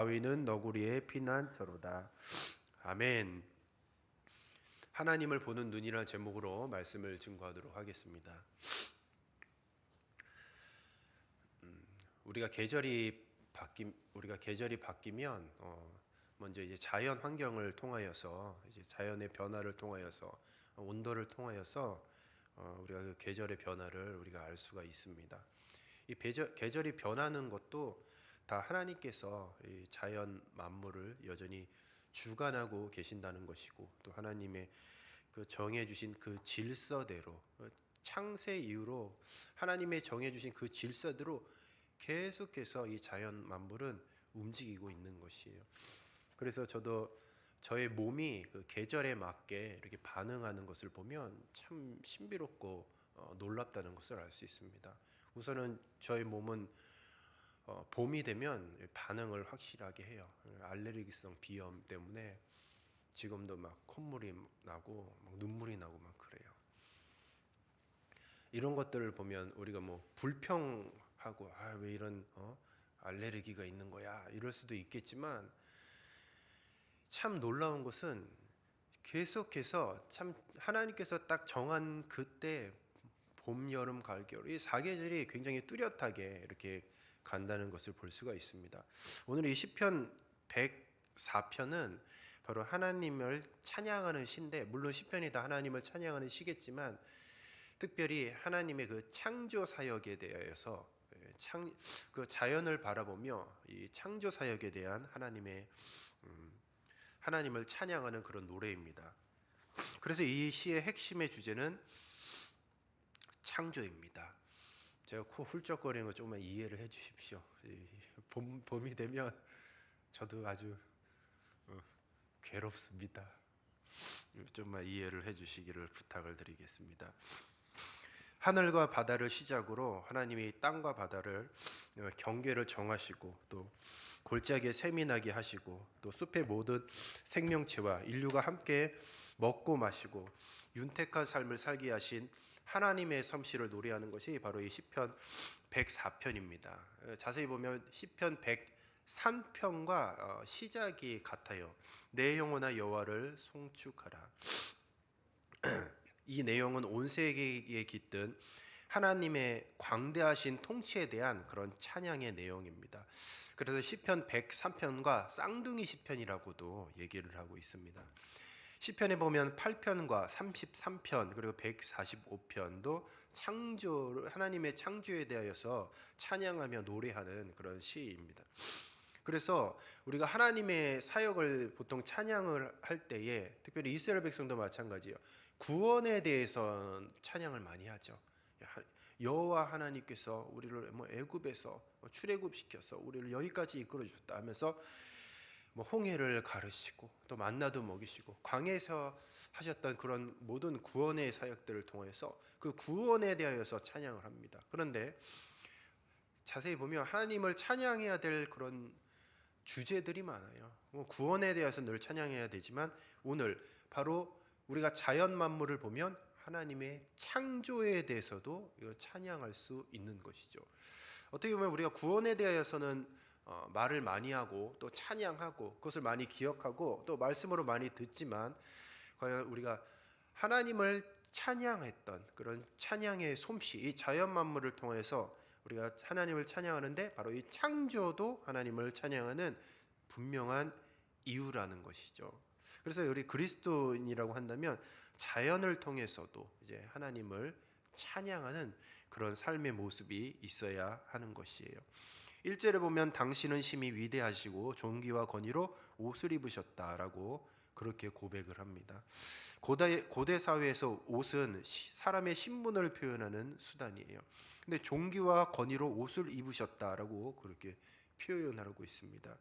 바위는 너구리의 피난처로다. 아멘. 하나님을 보는 눈이라는 제목으로 말씀을 증거하도록 하겠습니다. 우리가 계절이 바뀌면 먼저 이제 자연 환경을 통하여서 이제 자연의 변화를 통하여서 온도를 통하여서 우리가 그 계절의 변화를 우리가 알 수가 있습니다. 이 계절이 변하는 것도 다 하나님께서 이 자연 만물을 여전히 주관하고 계신다는 것이고, 또 하나님의 그 정해 주신 그 질서대로, 창세 이후로 하나님의 정해 주신 그 질서대로 계속해서 이 자연 만물은 움직이고 있는 것이에요. 그래서 저도 저의 몸이 그 계절에 맞게 이렇게 반응하는 것을 보면 참 신비롭고 놀랍다는 것을 알 수 있습니다. 우선은 저의 몸은 봄이 되면 반응을 확실하게 해요. 알레르기성 비염 때문에 지금도 막 콧물이 나고 막 눈물이 나고 막 그래요. 이런 것들을 보면 우리가 뭐 불평하고 왜 이런 알레르기가 있는 거야 이럴 수도 있겠지만, 참 놀라운 것은 계속해서 참 하나님께서 딱 정한 그때 봄, 여름, 가을, 겨울 이 사계절이 굉장히 뚜렷하게 이렇게 간다는 것을 볼 수가 있습니다. 오늘 이 시편 104편은 바로 하나님을 찬양하는 시인데, 물론 시편이 다 하나님을 찬양하는 시겠지만 특별히 하나님의 그 창조 사역에 대하여서 그 자연을 바라보며 이 창조 사역에 대한 하나님을 찬양하는 그런 노래입니다. 그래서 이 시의 핵심의 주제는 창조입니다. 제가 코 훌쩍거리는 거 조금만 이해를 해 주십시오. 봄이 되면 저도 아주 괴롭습니다. 좀만 이해를 해 주시기를 부탁을 드리겠습니다. 하늘과 바다를 시작으로 하나님이 땅과 바다를 경계를 정하시고, 또 골짜기에 샘이 나게 하시고, 또 숲의 모든 생명체와 인류가 함께 먹고 마시고 윤택한 삶을 살게 하신 하나님의 솜씨를 노래하는 것이 바로 이 시편 104편입니다. 자세히 보면 시편 103편과 시작이 같아요. 내 영혼아 여호와를 송축하라. 이 내용은 온 세계에 깃든 하나님의 광대하신 통치에 대한 그런 찬양의 내용입니다. 그래서 시편 103편과 쌍둥이 시편이라고도 얘기를 하고 있습니다. 시편에 보면 8편과 33편 그리고 145편도 하나님의 창조에 대하여서 찬양하며 노래하는 그런 시입니다. 그래서 우리가 하나님의 사역을 보통 찬양을 할 때에, 특별히 이스라엘 백성도 마찬가지예요. 구원에 대해서 찬양을 많이 하죠. 여호와 하나님께서 우리를 애굽에서 출애굽시켜서 우리를 여기까지 이끌어 주셨다 하면서 홍해를 가르시고 또 만나도 먹이시고 광야에서 하셨던 그런 모든 구원의 사역들을 통해서 그 구원에 대하여서 찬양을 합니다. 그런데 자세히 보면 하나님을 찬양해야 될 그런 주제들이 많아요. 구원에 대해서 늘 찬양해야 되지만, 오늘 바로 우리가 자연 만물을 보면 하나님의 창조에 대해서도 찬양할 수 있는 것이죠. 어떻게 보면 우리가 구원에 대해서는 말을 많이 하고 또 찬양하고 그것을 많이 기억하고 또 말씀으로 많이 듣지만, 과연 우리가 하나님을 찬양했던 그런 찬양의 솜씨, 이 자연 만물을 통해서 우리가 하나님을 찬양하는데 바로 이 창조도 하나님을 찬양하는 분명한 이유라는 것이죠. 그래서 우리 그리스도인이라고 한다면 자연을 통해서도 이제 하나님을 찬양하는 그런 삶의 모습이 있어야 하는 것이에요. 1절에 보면 당신은 심히 위대하시고 존귀와 권위로 옷을 입으셨다라고 그렇게 고백을 합니다. 고대 사회에서 옷은 사람의 신분을 표현하는 수단이에요. 근데 존귀와 권위로 옷을 입으셨다라고 그렇게 표현하고 있습니다.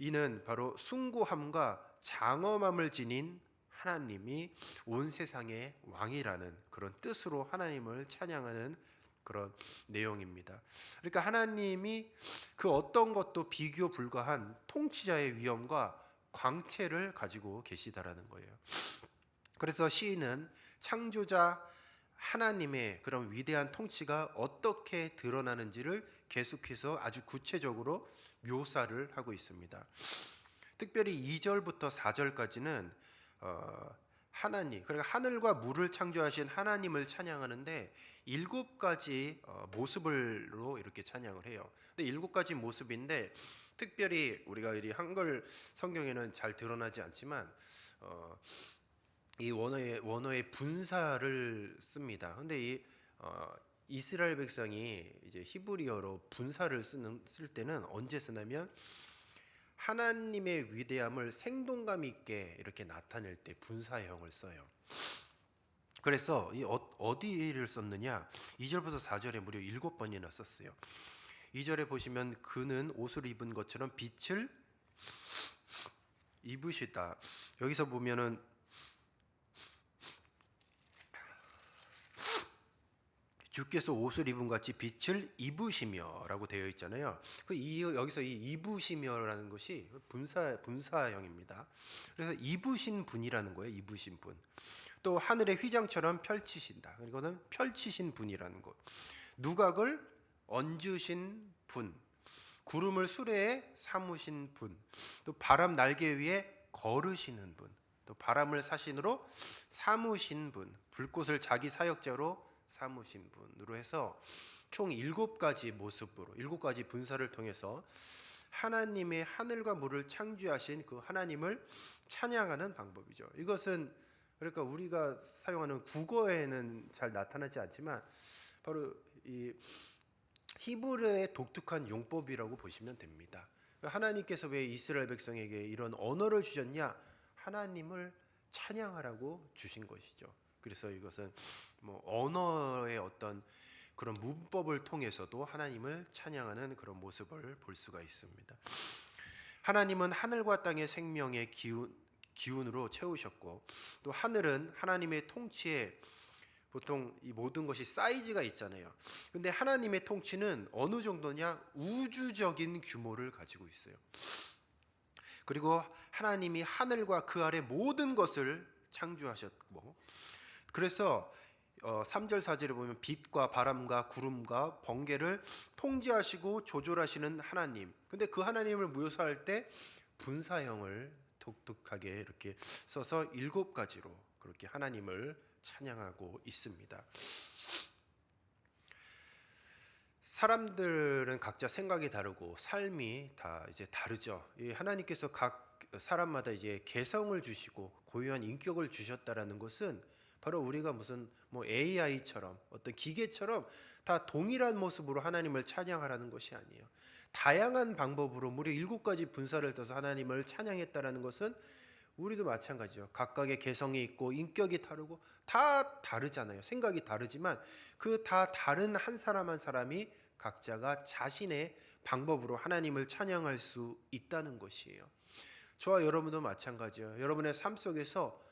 이는 바로 숭고함과 장엄함을 지닌 하나님이 온 세상의 왕이라는 그런 뜻으로 하나님을 찬양하는 그런 내용입니다. 그러니까 하나님이 그 어떤 것도 비교 불가한 통치자의 위엄과 광채를 가지고 계시다라는 거예요. 그래서 시인은 창조자 하나님의 그런 위대한 통치가 어떻게 드러나는지를 계속해서 아주 구체적으로 묘사를 하고 있습니다. 특별히 2절부터 4절까지는 하나님, 그러니까 하늘과 물을 창조하신 하나님을 찬양하는데 7가지 모습으로 이렇게 찬양을 해요. 근데 7가지 모습인데 특별히 우리가 이 한글 성경에는 잘 드러나지 않지만 이 원어의 분사를 씁니다. 근데 이 이스라엘 백성이 이제 히브리어로 분사를 쓸 때는 언제 쓰냐면 하나님의 위대함을 생동감 있게 이렇게 나타낼 때 분사형을 써요. 그래서 이 어디를 썼느냐? 2절부터 4절에 무려 7번이나 썼어요. 2절에 보시면 그는 옷을 입은 것처럼 빛을 입으시다. 여기서 보면은 주께서 옷을 입은 같이 빛을 입으시며라고 되어 있잖아요. 여기서 이 입으시며라는 것이 분사형입니다. 그래서 입으신 분이라는 거예요. 입으신 분. 또 하늘의 휘장처럼 펼치신다. 이거는 펼치신 분이라는 것. 누각을 얹으신 분. 구름을 수레에 삼으신 분. 또 바람 날개 위에 걸으시는 분. 또 바람을 사신으로 삼으신 분. 불꽃을 자기 사역자로 삼으신 분으로 해서 총 7가지 모습으로 7가지 분사를 통해서 하나님의 하늘과 물을 창조하신 그 하나님을 찬양하는 방법이죠. 이것은 그러니까 우리가 사용하는 국어에는 잘 나타나지 않지만 바로 이 히브리어의 독특한 용법이라고 보시면 됩니다. 하나님께서 왜 이스라엘 백성에게 이런 언어를 주셨냐? 하나님을 찬양하라고 주신 것이죠. 그래서 이것은 뭐 언어의 어떤 그런 문법을 통해서도 하나님을 찬양하는 그런 모습을 볼 수가 있습니다. 하나님은 하늘과 땅의 생명의 기운으로 채우셨고 또 하늘은 하나님의 통치에 보통 이 모든 것이 사이즈가 있잖아요. 근데 하나님의 통치는 어느 정도냐? 우주적인 규모를 가지고 있어요. 그리고 하나님이 하늘과 그 아래 모든 것을 창조하셨고 그래서 3절 4절에 보면 빛과 바람과 구름과 번개를 통제하시고 조절하시는 하나님. 근데 그 하나님을 묘사할 때 분사형을 독특하게 이렇게 써서 7가지로 그렇게 하나님을 찬양하고 있습니다. 사람들은 각자 생각이 다르고 삶이 다 이제 다르죠. 하나님께서 각 사람마다 이제 개성을 주시고 고유한 인격을 주셨다라는 것은 바로 우리가 무슨 뭐 AI처럼 어떤 기계처럼 다 동일한 모습으로 하나님을 찬양하라는 것이 아니에요. 다양한 방법으로 무려 7가지 분사를 떠서 하나님을 찬양했다라는 것은 우리도 마찬가지죠. 각각의 개성이 있고 인격이 다르고 다 다르잖아요. 생각이 다르지만 그 다 다른 한 사람 한 사람이 각자가 자신의 방법으로 하나님을 찬양할 수 있다는 것이에요. 저와 여러분도 마찬가지예요. 여러분의 삶 속에서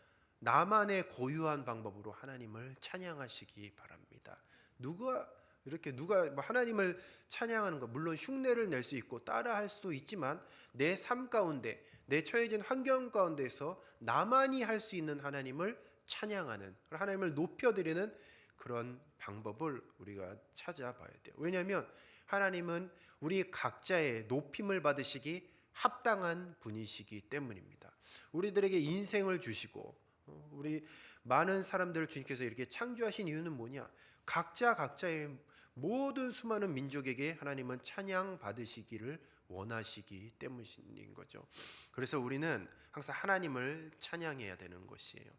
나만의 고유한 방법으로 하나님을 찬양하시기 바랍니다. 누가 뭐 하나님을 찬양하는 것 물론 흉내를 낼 수 있고 따라할 수도 있지만 내 삶 가운데 내 처해진 환경 가운데서 나만이 할 수 있는 하나님을 찬양하는 하나님을 높여드리는 그런 방법을 우리가 찾아봐야 돼요. 왜냐하면 하나님은 우리 각자의 높임을 받으시기 합당한 분이시기 때문입니다. 우리들에게 인생을 주시고 우리 많은 사람들을 주님께서 이렇게 창조하신 이유는 뭐냐? 각자의 모든 수많은 민족에게 하나님은 찬양 받으시기를 원하시기 때문인 거죠. 그래서 우리는 항상 하나님을 찬양해야 되는 것이에요.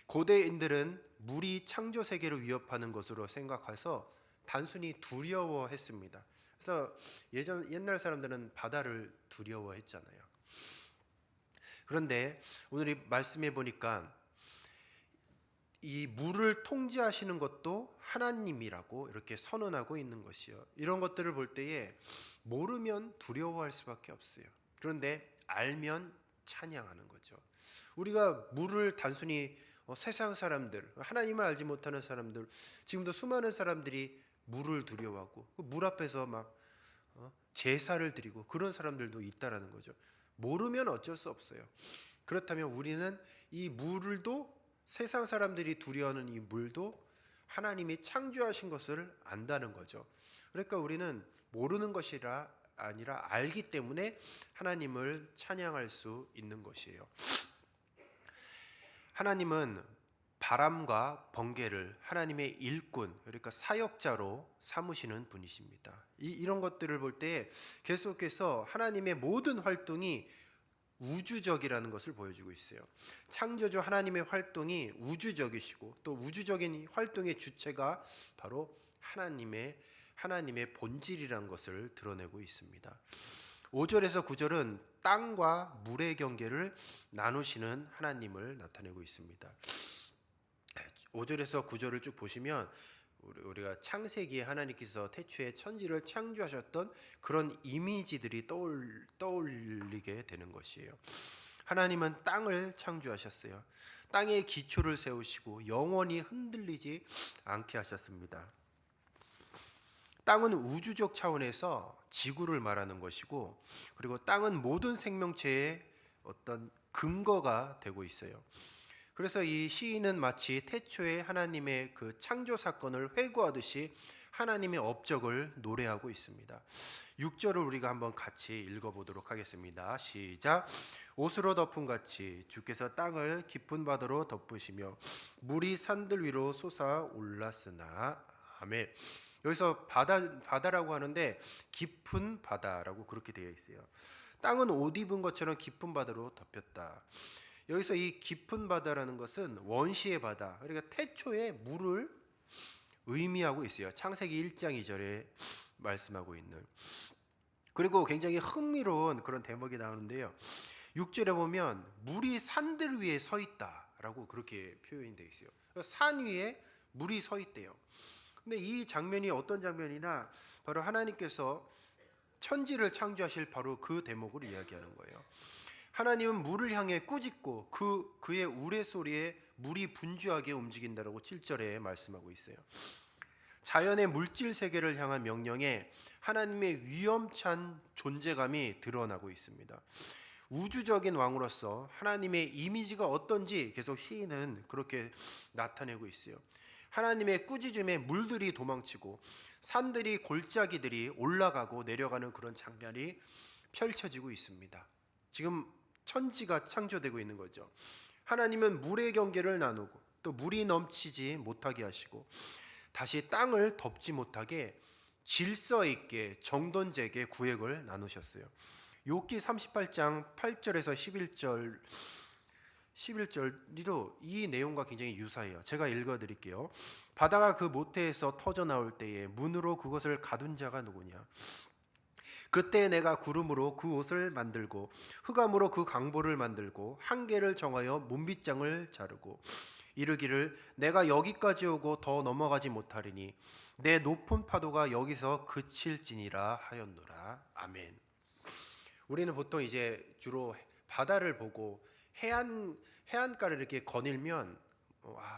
고대인들은 물이 창조 세계를 위협하는 것으로 생각해서 단순히 두려워했습니다. 그래서 옛날 사람들은 바다를 두려워했잖아요. 그런데 오늘 이 말씀해 보니까 이 물을 통제하시는 것도 하나님이라고 이렇게 선언하고 있는 것이요. 이런 것들을 볼 때에 모르면 두려워할 수밖에 없어요. 그런데 알면 찬양하는 거죠. 우리가 물을 단순히 세상 사람들, 하나님을 알지 못하는 사람들, 지금도 수많은 사람들이 물을 두려워하고 물 앞에서 막 제사를 드리고 그런 사람들도 있다라는 거죠. 모르면 어쩔 수 없어요. 그렇다면 우리는 이 물도 세상 사람들이 두려워하는 이 물도 하나님이 창조하신 것을 안다는 거죠. 그러니까 우리는 모르는 것이라 아니라 알기 때문에 하나님을 찬양할 수 있는 것이에요. 하나님은 바람과 번개를 하나님의 일꾼, 그러니까 사역자로 삼으시는 분이십니다. 이런 것들을 볼 때 계속해서 하나님의 모든 활동이 우주적이라는 것을 보여주고 있어요. 창조주 하나님의 활동이 우주적이시고 또 우주적인 활동의 주체가 바로 하나님의 본질이라는 것을 드러내고 있습니다. 5절에서 9절은 땅과 물의 경계를 나누시는 하나님을 나타내고 있습니다. 5절에서 9절을 쭉 보시면 우리가 창세기에 하나님께서 태초에 천지를 창조하셨던 그런 이미지들이 떠올리게 되는 것이에요. 하나님은 땅을 창조하셨어요. 땅의 기초를 세우시고 영원히 흔들리지 않게 하셨습니다. 땅은 우주적 차원에서 지구를 말하는 것이고, 그리고 땅은 모든 생명체의 어떤 근거가 되고 있어요. 그래서 이 시인은 마치 태초에 하나님의 그 창조 사건을 회고하듯이 하나님의 업적을 노래하고 있습니다. 6절을 우리가 한번 같이 읽어보도록 하겠습니다. 시작. 옷으로 덮은 같이 주께서 땅을 깊은 바다로 덮으시며 물이 산들 위로 솟아 올랐으나. 아멘. 여기서 바다라고 하는데 깊은 바다라고 그렇게 되어 있어요. 땅은 옷 입은 것처럼 깊은 바다로 덮였다. 여기서 이 깊은 바다라는 것은 원시의 바다, 그러니까 태초의 물을 의미하고 있어요. 창세기 1장 2절에 말씀하고 있는. 그리고 굉장히 흥미로운 그런 대목이 나오는데요. 6절에 보면 물이 산들 위에 서 있다라고 그렇게 표현이 되어 있어요. 산 위에 물이 서 있대요. 근데 이 장면이 어떤 장면이나 바로 하나님께서 천지를 창조하실 바로 그 대목을 이야기하는 거예요. 하나님은 물을 향해 꾸짖고 그의 우레소리에 물이 분주하게 움직인다라고 7절에 말씀하고 있어요. 자연의 물질 세계를 향한 명령에 하나님의 위험찬 존재감이 드러나고 있습니다. 우주적인 왕으로서 하나님의 이미지가 어떤지 계속 시인은 그렇게 나타내고 있어요. 하나님의 꾸짖음에 물들이 도망치고 산들이 골짜기들이 올라가고 내려가는 그런 장면이 펼쳐지고 있습니다. 지금 천지가 창조되고 있는 거죠. 하나님은 물의 경계를 나누고 또 물이 넘치지 못하게 하시고 다시 땅을 덮지 못하게 질서 있게 정돈되게 구획을 나누셨어요. 욥기 38장 8절에서 11절도 이 내용과 굉장히 유사해요. 제가 읽어드릴게요. 바다가 그 모태에서 터져 나올 때에 문으로 그것을 가둔 자가 누구냐? 그때 내가 구름으로 그 옷을 만들고 흑암으로 그 강보를 만들고 한계를 정하여 문빗장을 자르고 이르기를 내가 여기까지 오고 더 넘어가지 못하리니 내 높은 파도가 여기서 그칠지니라 하였노라. 아멘. 우리는 보통 이제 주로 바다를 보고 해안가를 이렇게 거닐면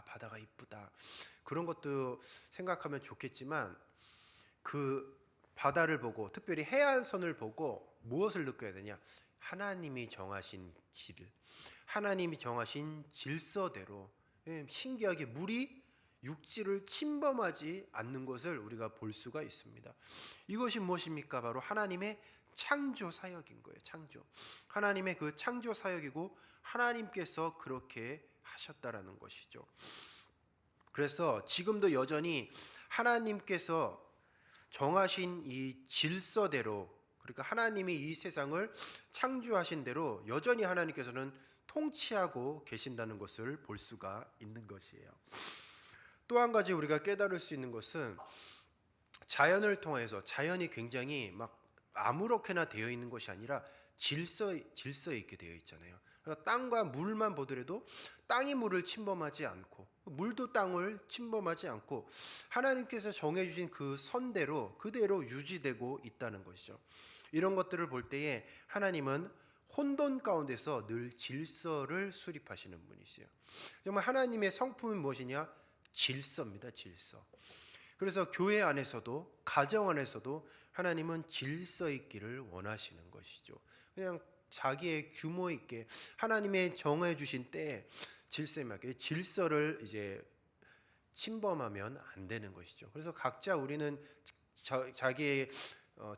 바다가 이쁘다 그런 것도 생각하면 좋겠지만 그 바다를 보고 특별히 해안선을 보고 무엇을 느껴야 되냐? 하나님이 정하신 길, 하나님이 정하신 질서대로 신기하게 물이 육지를 침범하지 않는 것을 우리가 볼 수가 있습니다. 이것이 무엇입니까? 바로 하나님의 창조 사역인 거예요. 창조. 하나님의 그 창조 사역이고 하나님께서 그렇게 하셨다라는 것이죠. 그래서 지금도 여전히 하나님께서 정하신 이 질서대로, 그러니까 하나님이 이 세상을 창조하신 대로 여전히 하나님께서는 통치하고 계신다는 것을 볼 수가 있는 것이에요. 또 한 가지 우리가 깨달을 수 있는 것은 자연을 통해서 자연이 굉장히 막 아무렇게나 되어 있는 것이 아니라 질서 있게 되어 있잖아요. 그러니까 땅과 물만 보더라도 땅이 물을 침범하지 않고 물도 땅을 침범하지 않고 하나님께서 정해주신 그 선대로 그대로 유지되고 있다는 것이죠. 이런 것들을 볼 때에 하나님은 혼돈 가운데서 늘 질서를 수립하시는 분이세요. 정말 하나님의 성품은 무엇이냐? 질서입니다. 질서. 그래서 교회 안에서도 가정 안에서도 하나님은 질서 있기를 원하시는 것이죠. 그냥 자기의 규모 있게 하나님의 정해 주신 때에 질서에 맞게 질서를 이제 침범하면 안 되는 것이죠. 그래서 각자 우리는 자기의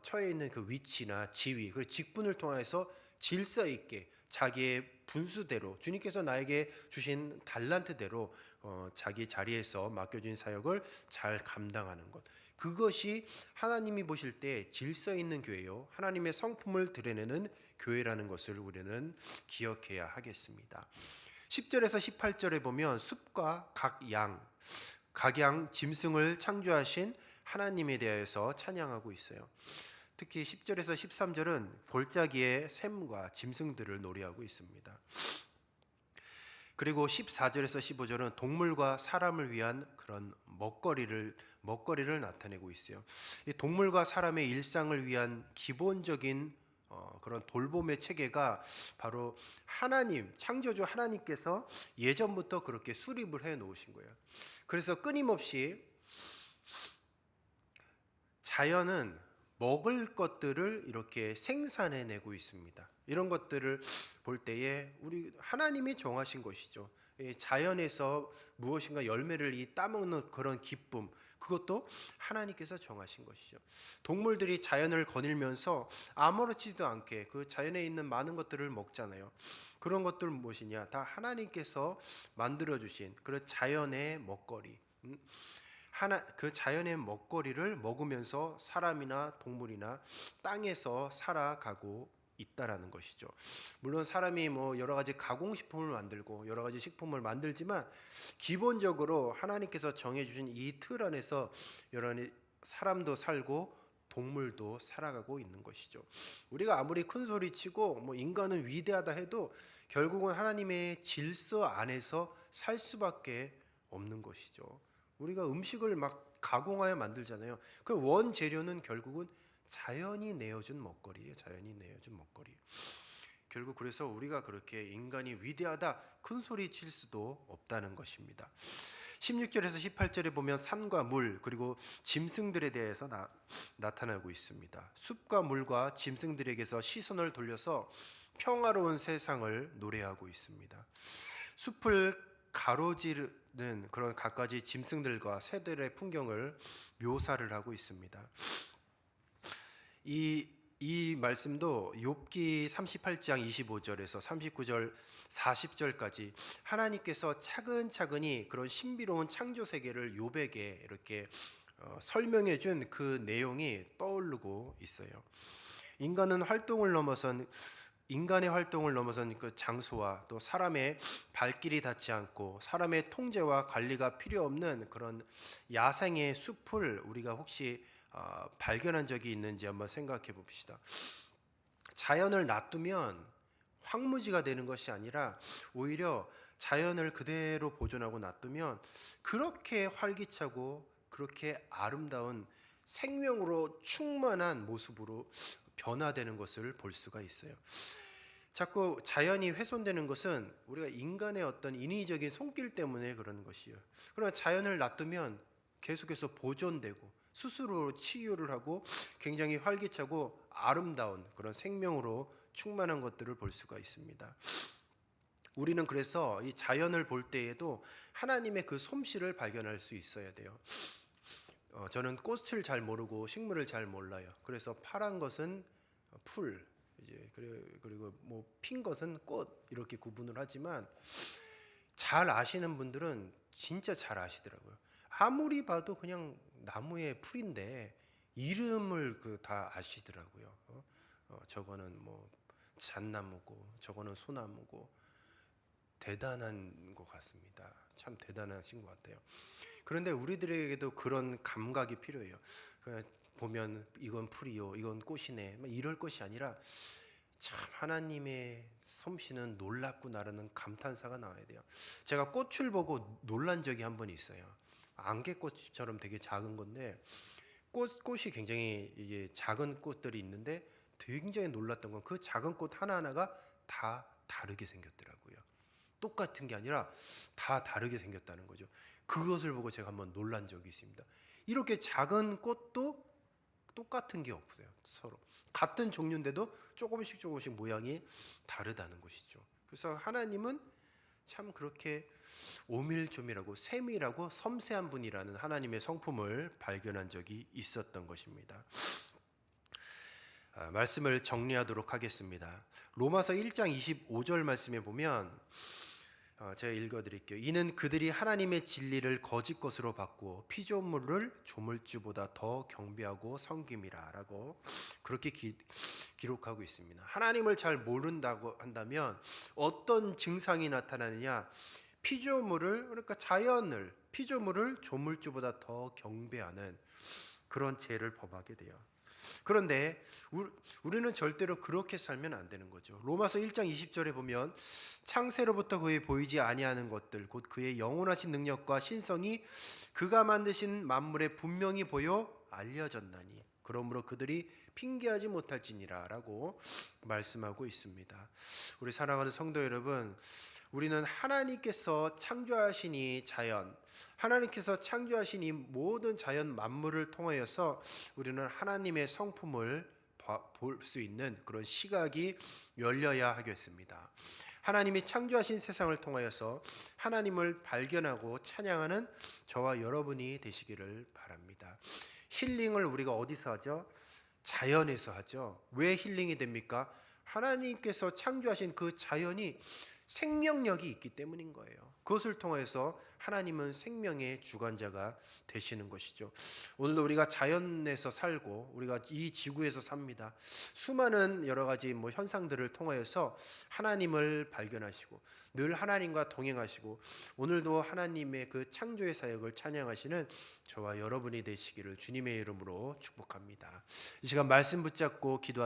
처해 있는 그 위치나 지위, 그 직분을 통해서 질서 있게 자기의 분수대로 주님께서 나에게 주신 달란트대로 자기 자리에서 맡겨진 사역을 잘 감당하는 것. 그것이 하나님이 보실 때 질서 있는 교회요, 하나님의 성품을 드러내는 교회라는 것을 우리는 기억해야 하겠습니다. 10절에서 18절에 보면 숲과 각양 짐승을 창조하신 하나님에 대해서 찬양하고 있어요. 특히 10절에서 13절은 골짜기의 샘과 짐승들을 노래하고 있습니다. 그리고 14절에서 15절은 동물과 사람을 위한 그런 먹거리를 나타내고 있어요. 이 동물과 사람의 일상을 위한 기본적인 그런 돌봄의 체계가 바로 하나님, 창조주 하나님께서 예전부터 그렇게 수립을 해 놓으신 거예요. 그래서 끊임없이 자연은 먹을 것들을 이렇게 생산해내고 있습니다. 이런 것들을 볼 때에 우리 하나님이 정하신 것이죠. 자연에서 무엇인가 열매를 따먹는 그런 기쁨, 그것도 하나님께서 정하신 것이죠. 동물들이 자연을 거닐면서 아무렇지도 않게 그 자연에 있는 많은 것들을 먹잖아요. 그런 것들 무엇이냐? 다 하나님께서 만들어주신 그런 자연의 먹거리. 그 자연의 먹거리를 먹으면서 사람이나 동물이나 땅에서 살아가고 있다라는 것이죠. 물론 사람이 뭐 여러 가지 가공식품을 만들고 여러 가지 식품을 만들지만 기본적으로 하나님께서 정해주신 이 틀 안에서 여러 사람도 살고 동물도 살아가고 있는 것이죠. 우리가 아무리 큰 소리 치고 뭐 인간은 위대하다 해도 결국은 하나님의 질서 안에서 살 수밖에 없는 것이죠. 우리가 음식을 막 가공하여 만들잖아요. 그 원재료는 결국은 자연이 내어준 먹거리예요. 자연이 내어준 먹거리. 결국 그래서 우리가 그렇게 인간이 위대하다 큰 소리 칠 수도 없다는 것입니다. 16절에서 18절에 보면 산과 물 그리고 짐승들에 대해서 나타나고 있습니다. 숲과 물과 짐승들에게서 시선을 돌려서 평화로운 세상을 노래하고 있습니다. 숲을 가로지르는 그런 갖가지 짐승들과 새들의 풍경을 묘사를 하고 있습니다. 이 말씀도 욥기 38장 25절에서 39절 40절까지 하나님께서 차근차근히 그런 신비로운 창조 세계를 욥에게 이렇게 설명해 준 그 내용이 떠오르고 있어요. 인간의 활동을 넘어선 그 장소와 또 사람의 발길이 닿지 않고 사람의 통제와 관리가 필요 없는 그런 야생의 숲을 우리가 혹시 발견한 적이 있는지 한번 생각해 봅시다. 자연을 놔두면 황무지가 되는 것이 아니라 오히려 자연을 그대로 보존하고 놔두면 그렇게 활기차고 그렇게 아름다운 생명으로 충만한 모습으로 변화되는 것을 볼 수가 있어요. 자꾸 자연이 훼손되는 것은 우리가 인간의 어떤 인위적인 손길 때문에 그런 것이에요. 그러나 자연을 놔두면 계속해서 보존되고 스스로 치유를 하고 굉장히 활기차고 아름다운 그런 생명으로 충만한 것들을 볼 수가 있습니다. 우리는 그래서 이 자연을 볼 때에도 하나님의 그 솜씨를 발견할 수 있어야 돼요. 저는 꽃을 잘 모르고 식물을 잘 몰라요. 그래서 파란 것은 풀, 이제 그리고 뭐 핀 것은 꽃 이렇게 구분을 하지만 잘 아시는 분들은 진짜 잘 아시더라고요. 아무리 봐도 그냥 나무의 풀인데 이름을 다 아시더라고요. 저거는 뭐 잣나무고 저거는 소나무고 대단한 것 같습니다. 참 대단하신 것 같아요. 그런데 우리들에게도 그런 감각이 필요해요. 보면 이건 풀이요, 이건 꽃이네, 이럴 것이 아니라 참 하나님의 솜씨는 놀랍구나라는 감탄사가 나와야 돼요. 제가 꽃을 보고 놀란 적이 한 번 있어요. 안개꽃처럼 되게 작은 건데 꽃이 굉장히 이게 작은 꽃들이 있는데 굉장히 놀랐던 건 그 작은 꽃 하나하나가 다 다르게 생겼더라고요. 똑같은 게 아니라 다 다르게 생겼다는 거죠. 그것을 보고 제가 한번 놀란 적이 있습니다. 이렇게 작은 꽃도 똑같은 게 없어요. 서로 같은 종류인데도 조금씩 모양이 다르다는 것이죠. 그래서 하나님은 참 그렇게 오밀조밀하고 세밀하고 섬세한 분이라는 하나님의 성품을 발견한 적이 있었던 것입니다. 말씀을 정리하도록 하겠습니다. 로마서 1장 25절 말씀에 보면 제가 읽어드릴게요. 이는 그들이 하나님의 진리를 거짓 것으로 바꾸어 피조물을 조물주보다 더 경배하고 섬김이라 라고 그렇게 기록하고 있습니다. 하나님을 잘 모른다고 한다면 어떤 증상이 나타나느냐, 피조물을, 그러니까 자연을, 피조물을 조물주보다 더 경배하는 그런 죄를 범하게 돼요. 그런데 우리는 절대로 그렇게 살면 안 되는 거죠. 로마서 1장 20절에 보면 창세로부터 그의 보이지 아니하는 것들 곧 그의 영원하신 능력과 신성이 그가 만드신 만물에 분명히 보여 알려졌나니 그러므로 그들이 핑계하지 못할지니라 라고 말씀하고 있습니다. 우리 사랑하는 성도 여러분, 우리는 하나님께서 창조하신 이 자연, 하나님께서 창조하신 이 모든 자연 만물을 통하여서 우리는 하나님의 성품을 볼 수 있는 그런 시각이 열려야 하겠습니다. 하나님이 창조하신 세상을 통하여서 하나님을 발견하고 찬양하는 저와 여러분이 되시기를 바랍니다. 힐링을 우리가 어디서 하죠? 자연에서 하죠. 왜 힐링이 됩니까? 하나님께서 창조하신 그 자연이 생명력이 있기 때문인 거예요. 그것을 통해서 하나님은 생명의 주관자가 되시는 것이죠. 오늘도 우리가 자연에서 살고 우리가 이 지구에서 삽니다. 수많은 여러 가지 현상들을 통하여서 하나님을 발견하시고 늘 하나님과 동행하시고 오늘도 하나님의 그 창조의 사역을 찬양하시는 저와 여러분이 되시기를 주님의 이름으로 축복합니다. 이 시간 말씀 붙잡고 기도하시겠습니다.